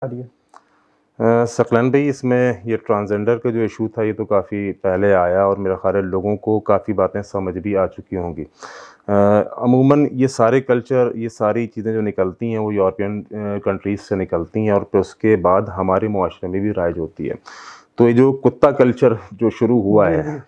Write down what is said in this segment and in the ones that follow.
आ रही है। सकलन भाई, इसमें ये ट्रांसजेंडर का जो इशू था ये तो काफ़ी पहले आया और मेरा ख़्याल है लोगों को काफ़ी बातें समझ भी आ चुकी होंगी। अमूमन ये सारे कल्चर, ये सारी चीज़ें जो निकलती हैं वो यूरोपियन कंट्रीज़ से निकलती हैं और फिर उसके बाद हमारे मुआशरे में भी राइज होती है। तो ये जो कुत्ता कल्चर जो शुरू हुआ जी, है, जी।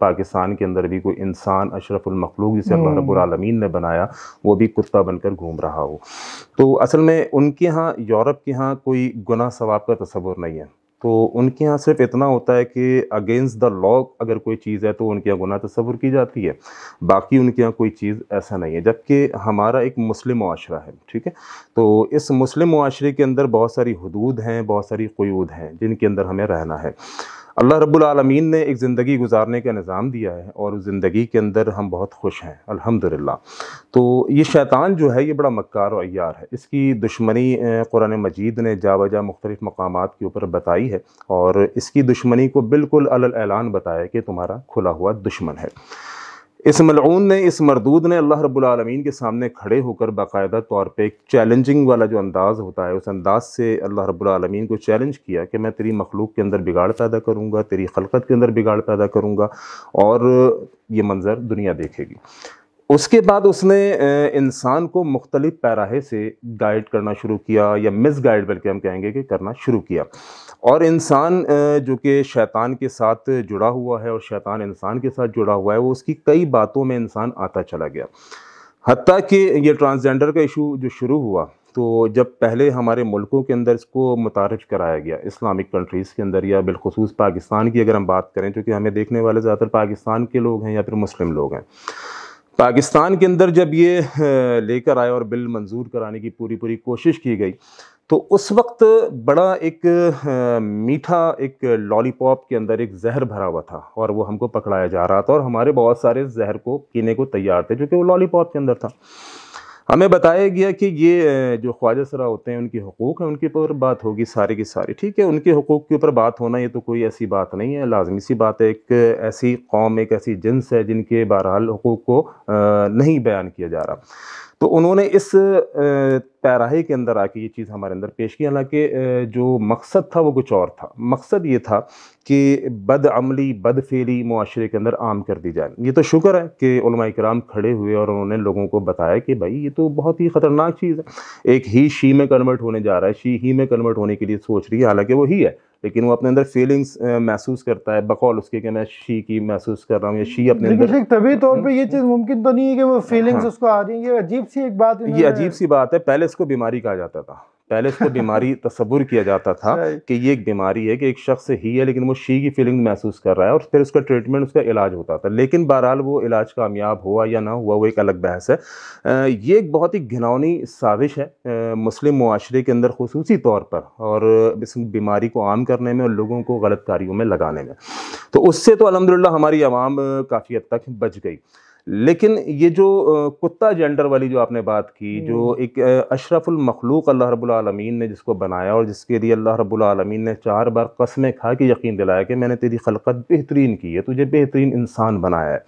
पाकिस्तान के अंदर भी कोई इंसान अशरफुल मखलूक जिसे अल्लाह रब्बुल हुँ। आलमीन ने बनाया, वो भी कुत्ता बनकर घूम रहा हो। तो असल में उनके यहाँ, यूरोप के यहाँ कोई गुनाह सवाब का तसव्वुर नहीं है। तो उनके यहाँ सिर्फ़ इतना होता है कि अगेंस्ट द लॉ अगर कोई चीज़ है तो उनके यहाँ गुनाह तसव्वुर की जाती है। बाकी उनके यहाँ कोई चीज़ ऐसा नहीं है। जबकि हमारा एक मुस्लिम मुआशरा है, ठीक है? तो इस मुस्लिम मुआशरे के अंदर बहुत सारी हुदूद हैं, बहुत सारी क़ुयूद हैं, जिनके अंदर हमें रहना है। अल्लाह रब्बुल आलमीन ने एक ज़िंदगी गुज़ारने का निज़ाम दिया है और उस ज़िंदगी के अंदर हम बहुत खुश हैं, अल्हम्दुलिल्लाह। तो ये शैतान जो है ये बड़ा मक्कार और अय्यार है। इसकी दुश्मनी कुरान मजीद ने जा बजा मुख्तलिफ़ मकामात के ऊपर बताई है और इसकी दुश्मनी को बिल्कुल अलल ऐलान बताया कि तुम्हारा खुला हुआ दुश्मन है। इस मलऊन ने, इस मरदूद ने अल्लाह रब्बुल आलमीन के सामने खड़े होकर बाकायदा तौर पे एक चैलेंजिंग वाला जो अंदाज़ होता है, उस अंदाज़ से अल्लाह रब्बुल आलमीन को चैलेंज किया कि मैं तेरी मखलूक के अंदर बिगाड़ पैदा करूँगा, तेरी खलकत के अंदर बिगाड़ पैदा करूँगा और ये मंज़र दुनिया देखेगी। उसके बाद उसने इंसान को मुख्तलिफ़ पैराहे से गाइड करना शुरू किया, या मिसगाइड बल्कि हम कहेंगे कि करना शुरू किया। और इंसान जो कि शैतान के साथ जुड़ा हुआ है और शैतान इंसान के साथ जुड़ा हुआ है, वो उसकी कई बातों में इंसान आता चला गया। हत्ता कि ये ट्रांसजेंडर का इशू जो शुरू हुआ, तो जब पहले हमारे मुल्कों के अंदर इसको मुतारिफ़ कराया गया, इस्लामिक कंट्रीज़ के अंदर या बिलख़ुसूस पाकिस्तान की अगर हम बात करें, चूँकि हमें देखने वाले ज़्यादातर पाकिस्तान के लोग हैं या फिर मुस्लिम लोग हैं। पाकिस्तान के अंदर जब ये लेकर आए और बिल मंज़ूर कराने की पूरी-पूरी कोशिश की गई, तो उस वक़्त बड़ा एक मीठा एक लॉलीपॉप के अंदर एक ज़हर भरा हुआ था और वो हमको पकड़ाया जा रहा था और हमारे बहुत सारे ज़हर को पीने को तैयार थे, क्योंकि वो लॉलीपॉप के अंदर था। हमें बताया गया कि ये जो ख्वाजा सरा होते हैं, उनके हुकूक हैं, उनके ऊपर बात होगी सारी की सारी। ठीक है, उनके हुकूक के ऊपर बात होना ये तो कोई ऐसी बात नहीं है, लाज़मी सी बात है। एक ऐसी कौम, एक ऐसी जिन्स है जिनके बहरहाल हुकूक को नहीं बयान किया जा रहा। तो उन्होंने इस पैराहे के अंदर आके ये चीज़ हमारे अंदर पेश की, हालाँकि जो मकसद था वो कुछ और था। मकसद ये था कि बदअमली, बदफ़ेली मुआशरे के अंदर आम कर दी जाए। ये तो शुक्र है कि उलमाए किराम खड़े हुए और उन्होंने लोगों को बताया कि भाई ये तो बहुत ही ख़तरनाक चीज़ है। एक ही शी में कन्वर्ट होने जा रहा है, शी ही में कन्वर्ट होने के लिए सोच रही है, हालाँकि वो ही है, लेकिन वो अपने अंदर फीलिंग्स महसूस करता है, बकौल उसके कि मैं शी की महसूस कर रहा हूँ या शी अपने लेकिन अंदर। ठीक तभी तौर पे ये चीज़ मुमकिन तो नहीं है कि वो फीलिंग्स हाँ। उसको आ रही हैं। ये अजीब-सी एक बात ये इन्होंने। अजीब सी बात है, पहले इसको बीमारी कहा जाता था। पहले इसको बीमारी तस्वुर किया जाता था राइट। कि ये एक बीमारी है कि एक शख्स ही है लेकिन वो शी की फीलिंग महसूस कर रहा है और फिर उसका ट्रीटमेंट, उसका इलाज होता था। लेकिन बहरहाल वो इलाज कामयाब हुआ या ना हुआ वो एक अलग बहस है। ये एक बहुत ही घिनौनी साजिश है मुस्लिम मुआशरे के अंदर ख़ुसूसी तौर पर, और इस बीमारी को आम करने में और लोगों को गलत कार्यों में लगाने में। तो उससे तो अल्हम्दुलिल्लाह हमारी अवाम काफ़ी हद तक बच गई। लेकिन ये जो कुत्ता जेंडर वाली जो आपने बात की, जो हुँ। एक अशरफुल मखलूक अल्लाह रब्बुल आलमीन ने जिसको बनाया और जिसके लिए अल्लाह रब्बुल आलमीन ने 4 बार कसमें खा के यकीन दिलाया कि मैंने तेरी खलकत बेहतरीन की है, तुझे बेहतरीन इंसान बनाया है।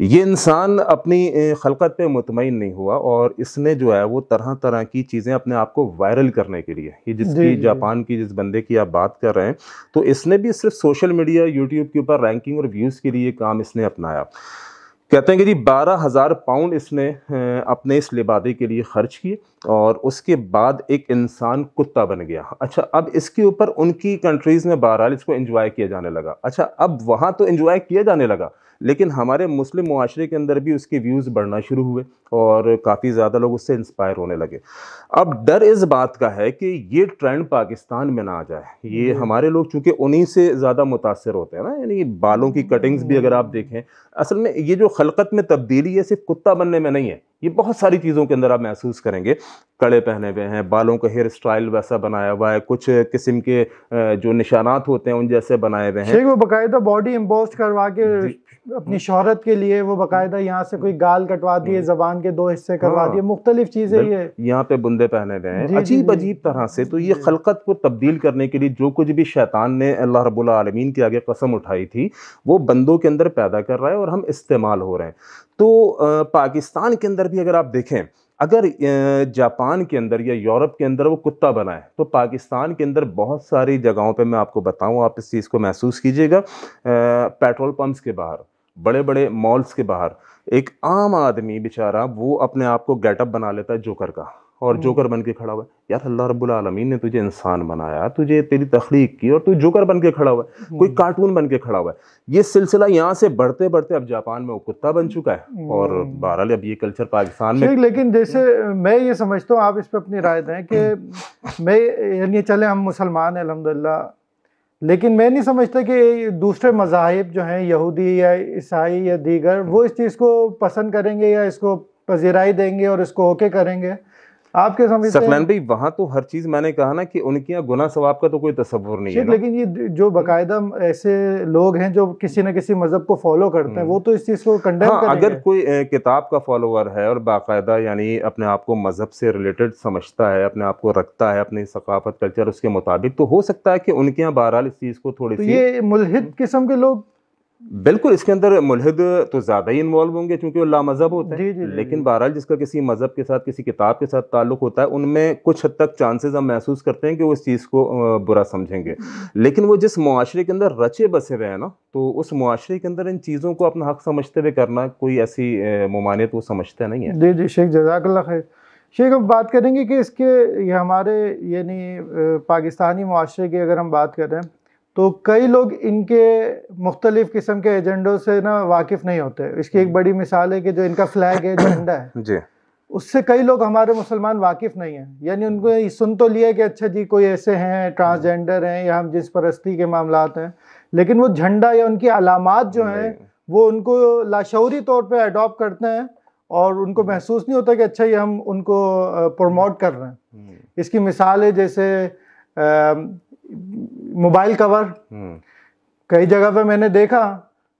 ये इंसान अपनी खलकत पे मुतमईन नहीं हुआ और इसने जो है वो तरह-तरह की चीज़ें अपने आप को वायरल करने के लिए, ये जी, जिसकी जी, जी। जापान की जिस बंदे की आप बात कर रहे हैं, तो इसने भी सिर्फ़ सोशल मीडिया, यूट्यूब के ऊपर रैंकिंग और व्यूज़ के लिए काम इसने अपनाया। कहते हैं कि जी 12,000 पाउंड इसने अपने इस लिबादे के लिए खर्च किए और उसके बाद एक इंसान कुत्ता बन गया। अच्छा, अब इसके ऊपर उनकी कंट्रीज़ में बहरहाल इसको एन्जॉय किया जाने लगा। अच्छा, अब वहाँ तो एन्जॉय किया जाने लगा, लेकिन हमारे मुस्लिम मुआशरे के अंदर भी उसके व्यूज़ बढ़ना शुरू हुए और काफ़ी ज़्यादा लोग उससे इंस्पायर होने लगे। अब डर इस बात का है कि ये ट्रेंड पाकिस्तान में ना आ जाए। ये जी। हमारे लोग चूँकि उन्हीं से ज़्यादा मुतासिर होते हैं ना, यानी बालों की कटिंग्स भी अगर आप देखें, असल में ये जो खलकत में तब्दीली है सिर्फ कुत्ता बनने में नहीं है, ये बहुत सारी चीज़ों के अंदर आप महसूस करेंगे। कड़े पहने हुए हैं, बालों का हेयर स्टाइल वैसा बनाया हुआ है, कुछ किस्म के जो निशानात होते हैं उन जैसे बनाए हुए हैं। ठीक, वो बाकायदा बॉडी एम्बोस्ड करवा के जी। अपनी शोहरत के लिए वो बाकायदा यहाँ से कोई गाल कटवा दिए, ज़बान के 2 हिस्से करवा दिए, हाँ, मुख्तलिफ चीज़ें बिल ये। यहाँ पे बुंदे पहने हुए हैं, जी, जी, जी। अजीब-अजीब तरह से। तो ये जी। खलकत को तब्दील करने के लिए जो कुछ भी शैतान ने अल्लाह रब्बुल आलमीन के आगे कसम उठाई थी, वो बंदों के अंदर पैदा कर रहा है और हम इस्तेमाल हो रहे हैं। तो पाकिस्तान के अंदर भी अगर आप देखें, अगर जापान के अंदर या यूरोप के अंदर वो कुत्ता बना है, तो पाकिस्तान के अंदर बहुत सारी जगहों पे मैं आपको बताऊं, आप इस चीज़ को महसूस कीजिएगा। पेट्रोल पंप्स के बाहर, बड़े बड़े मॉल्स के बाहर एक आम आदमी बेचारा वो अपने आप को गेटअप बना लेता है जोकर का, और जोकर बन के खड़ा हुआ है। यार अल्लाह रब्बुल आलमीन ने तुझे इंसान बनाया, तुझे तेरी तख्लीक की, और तू जोकर बन के खड़ा हुआ है, कोई कार्टून बन के खड़ा हुआ है। ये सिलसिला यहाँ से बढ़ते बढ़ते अब जापान में वो कुत्ता बन चुका है, और बहरहाल अब ये कल्चर पाकिस्तान में। लेकिन जैसे मैं ये समझता हूँ, आप इस पर अपनी राय दें कि मैं, यानी चले हम मुसलमान हैं अल्हम्दुलिल्लाह, लेकिन मैं नहीं समझता कि दूसरे मज़ाहिब जो हैं, यहूदी या ईसाई या दीगर, वो इस चीज़ को पसंद करेंगे या इसको पजीराई देंगे और इसको ओके करेंगे। आप क्या समझते हैं? सफलान भाई, वहाँ तो हर चीज़ मैंने कहा ना कि उनके यहाँ गुनाह सवाब का तो कोई तस्वुर नहीं है ना। लेकिन ये जो बाकायदा ऐसे लोग हैं जो किसी न किसी मजहब को फॉलो करते हैं, वो तो इस चीज़ को कंडेम करेंगे। अगर कोई किताब का फॉलोअर है और बाकायदा यानी अपने आप को मजहब से रिलेटेड समझता है, अपने आप को रखता है अपनी सकाफत कल्चर उसके मुताबिक, तो हो सकता है कि उनके यहाँ बहरहाल इस चीज़ को थोड़ी सी, ये मुल्हिद किस्म के लोग, बिल्कुल इसके अंदर मुल्हिद तो ज़्यादा ही इन्वॉल्व होंगे क्योंकि वो लामज़हब होते हैं। लेकिन बहरहाल जिसका किसी मज़हब के साथ, किसी किताब के साथ ताल्लुक़ होता है, उनमें कुछ हद तक चांसेस हम महसूस करते हैं कि वो इस चीज़ को बुरा समझेंगे। लेकिन वो जिस मुआशरे के अंदर रचे बसे हुए हैं ना, तो उस मुआशरे के अंदर इन चीज़ों को अपना हक समझते हुए करना कोई ऐसी ममानियत वो समझते नहीं है। जी जी शेख, जज़ाकल्लाह खैर। शेख, अब बात करेंगे कि इसके ये हमारे यानी पाकिस्तानी मुआशरे की अगर हम बात करें, तो कई लोग इनके मुख्तलिफ़ किस्म के एजेंडों से ना वाकिफ़ नहीं होते। इसकी एक बड़ी मिसाल है कि जो इनका फ्लैग है, झंडा है जी, उससे कई लोग हमारे मुसलमान वाकिफ़ नहीं हैं। यानी उनको सुन तो लिया कि अच्छा जी कोई ऐसे हैं, ट्रांसजेंडर हैं या हम जिस परस्ती के मामलात हैं, लेकिन वो झंडा या उनकी अलामात जो हैं वो उनको लाशऊरी तौर पे अडॉप्ट करते हैं और उनको महसूस नहीं होता कि अच्छा ये हम उनको प्रमोट कर रहे हैं। इसकी मिसाल है जैसे मोबाइल कवर, कई जगह पे मैंने देखा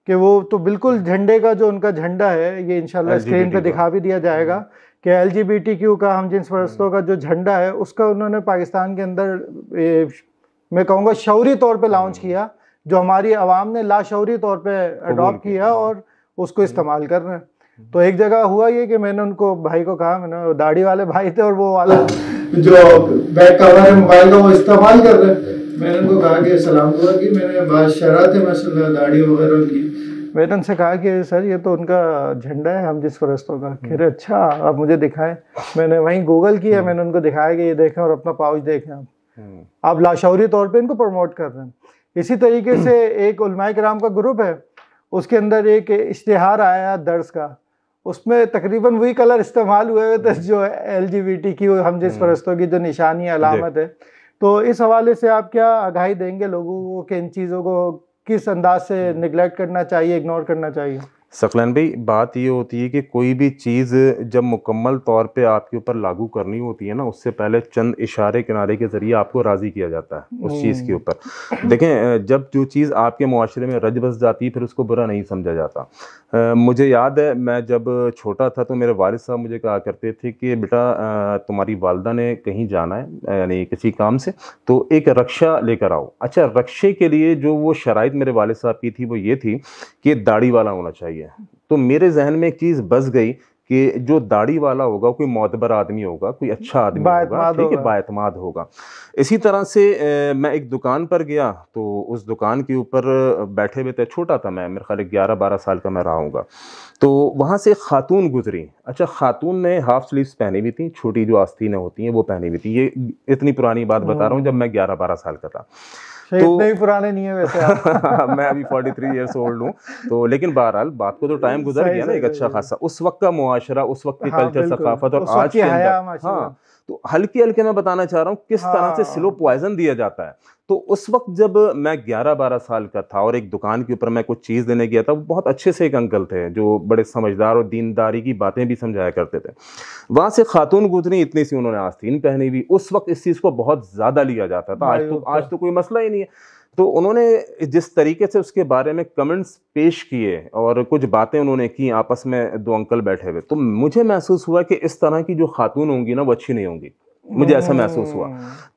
कि वो तो बिल्कुल झंडे का, जो उनका झंडा है, ये इंशाल्लाह स्क्रीन पे दिखा भी दिया जाएगा कि LGBTQ का, हम जिन्स परस्तों का जो झंडा है, उसका उन्होंने पाकिस्तान के अंदर मैं कहूँगा शौरी तौर पे लॉन्च किया, जो हमारी आवाम ने लाशौरी तौर पे अडॉप्ट किया और उसको इस्तेमाल कर रहे हैं। तो एक जगह हुआ ये कि मैंने उनको भाई को कहा, मैंने दाढ़ी वाले भाई थे और वो वाला जो बैक कवर है मोबाइल का वो इस्तेमाल कर रहे हैं। मैंने उनको कहा कि सलाम दुआ की, मैंने बात शरात है मसला दाढ़ी वगैरह की, मैंने उनसे कहा कि सर ये तो उनका झंडा है हम जिस फरस्तों का। कह रहे अच्छा आप मुझे दिखाएं। मैंने वहीं गूगल किया, मैंने उनको दिखाया कि ये देखें और अपना पाउच देखें, आप लाशौरी तौर पे इनको प्रमोट कर रहे हैं। इसी तरीके से एक उलमाए किराम का ग्रुप है, उसके अंदर एक इश्तिहार आया दर्स का, उसमें तकरीबन वही कलर इस्तेमाल हुए थे जो LGBTQ हम जिस परस्तों की जो निशानी अलामत है। तो इस हवाले से आप क्या आगाही देंगे लोगों को कि इन चीज़ों को किस अंदाज से निगलेक्ट करना चाहिए, इग्नोर करना चाहिए? सकलैन भाई, बात ये होती है कि कोई भी चीज़ जब मुकम्मल तौर पे आपके ऊपर लागू करनी होती है ना, उससे पहले चंद इशारे किनारे के ज़रिए आपको राज़ी किया जाता है उस चीज़ के ऊपर। देखें, जब जो चीज़ आपके मुआशरे में रच बस जाती है फिर उसको बुरा नहीं समझा जाता। मुझे याद है मैं जब छोटा था तो मेरे वालिद साहब मुझे कहा करते थे कि बेटा तुम्हारी वालदा ने कहीं जाना है यानी किसी काम से, तो एक रक्षा लेकर आओ। अच्छा, रक्षे के लिए जो वो शराइत मेरे वालिद साहब की थी वो ये थी कि दाढ़ी वाला होना चाहिए। तो मेरे जहन में एक चीज़ बस गई कि जो दाढ़ी वाला होगा कोई मोतबर आदमी होगा, कोई अच्छा आदमी होगा, ठीक है, बाएतमाद होगा। इसी तरह से मैं एक दुकान पर गया तो उस दुकान के ऊपर बैठे हुए थे, छोटा था मैं, मेरे ख्याल 11-12 साल का मैं रहा हूँगा। तो वहाँ से खातून गुजरी। अच्छा, खातून ने हाफ स्लीव्स पहनी हुई थी, छोटी जो आस्तीनें होती हैं वो पहनी हुई थी। ये इतनी पुरानी बात बता रहा हूँ जब मैं 11-12 साल का था। तो इतने ही पुराने नहीं है वैसे आप। मैं अभी 43 ईयर्स ओल्ड हूँ। तो लेकिन बहरहाल बात को तो टाइम गुजर गया ना एक अच्छा खासा। उस वक्त का मुआशरा, उस वक्त की कल्चर, सकाफत और आज के अंदर, हाँ, तो हल्के हल्के मैं बताना चाह रहा हूँ किस तरह से स्लो पॉइजन दिया जाता है। तो उस वक्त जब मैं 11-12 साल का था और एक दुकान के ऊपर मैं कुछ चीज़ देने गया था, वो बहुत अच्छे से एक अंकल थे जो बड़े समझदार और दीनदारी की बातें भी समझाया करते थे। वहाँ से खातून गुजरी, इतनी सी उन्होंने आस्तीन पहनी हुई। उस वक्त इस चीज़ को बहुत ज़्यादा लिया जाता था, आज तो कोई मसला ही नहीं है। तो उन्होंने जिस तरीके से उसके बारे में कमेंट्स पेश किए और कुछ बातें उन्होंने की, आपस में दो अंकल बैठे हुए, तो मुझे महसूस हुआ कि इस तरह की जो खातून होंगी ना वो अच्छी नहीं होंगी, मुझे ऐसा महसूस हुआ।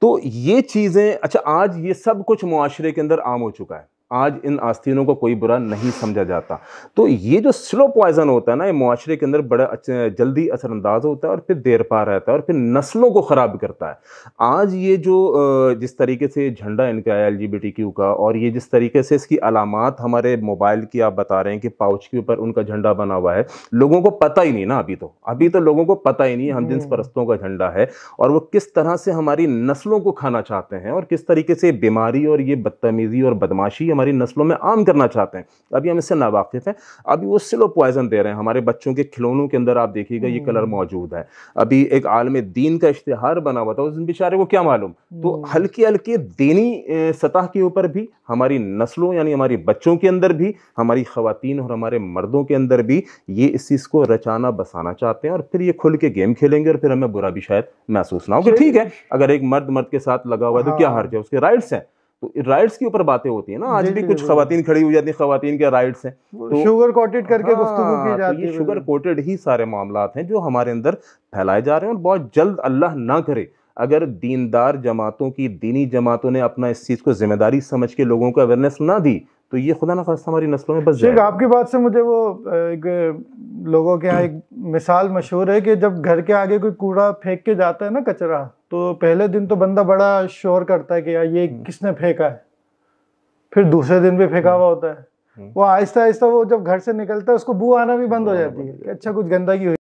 तो ये चीज़ें, अच्छा आज ये सब कुछ मुआशरे के अंदर आम हो चुका है। आज इन आस्तीनों को कोई बुरा नहीं समझा जाता। तो ये जो स्लो पॉइजन होता है ना, ये मुआशरे के अंदर बड़ा जल्दी असरअंदाज होता है और फिर देर पा रहता है और फिर नस्लों को ख़राब करता है। आज ये जो जिस तरीके से झंडा इनका है LGBTQ का, और ये जिस तरीके से इसकी अलामात हमारे मोबाइल की आप बता रहे हैं कि पाउच के ऊपर उनका झंडा बना हुआ है, लोगों को पता ही नहीं ना, अभी तो लोगों को पता ही नहीं हम जिन्स परस्तों का झंडा है और वो किस तरह से हमारी नस्लों को खाना चाहते हैं और किस तरीके से बीमारी और ये बदतमीजी और बदमाशी हमारी नस्लों में आम करना चाहते हैं। अभी हम इससे नावाकिफ हैं। अभी वो स्लो पॉइजन दे रहे हैं हमारे बच्चों के खिलौनों के अंदर। आप देखिएगा ये कलर मौजूद है। अभी एक आलम दीन का इश्तिहार बना हुआ था, उस बेचारे को क्या मालूम। तो हल्के हल्के दीनी सतह के ऊपर भी हमारी नस्लों यानी हमारी बच्चों के अंदर भी, हमारी खवातीन और हमारे मर्दों के अंदर भी ये इस चीज़ को रचाना बसाना चाहते हैं और फिर ये खुल के गेम खेलेंगे और फिर हमें बुरा भी शायद महसूस ना हो कि ठीक है अगर एक मर्द मर्द के साथ लगा हुआ है तो क्या हर्ज है, उसके राइट्स हैं। तो राइट्स के ऊपर बातें होती है ना, आज भी कुछ खवातीन खड़ी हो जाती हैं, खवातीन के राइट्स हैं तो शुगर कोटेड करके गुफ्तगू की जाती है। ये शुगर कोटेड ही सारे मामलात हैं जो हमारे अंदर फैलाए जा रहे हैं। और बहुत जल्द अल्लाह ना करे अगर दीनदार जमातों की दीनी जमातों ने अपना इस चीज़ को जिम्मेदारी समझ के लोगों को अवेयरनेस ना दी तो ये खुदा ना खास्ता हमारी नस्लों में बस जाएगा। आपकी बात से मुझे वो एक लोगों के यहाँ एक मिसाल मशहूर है कि जब घर के आगे कोई कूड़ा फेंक के जाता है ना, कचरा, तो पहले दिन तो बंदा बड़ा शोर करता है कि यार ये किसने फेंका है, फिर दूसरे दिन भी फेंका हुआ होता है। वो आहिस्ता आहिस्ता वो जब घर से निकलता है उसको बू आना भी बंद हो जाती है कि अच्छा कुछ गंदगी हुई।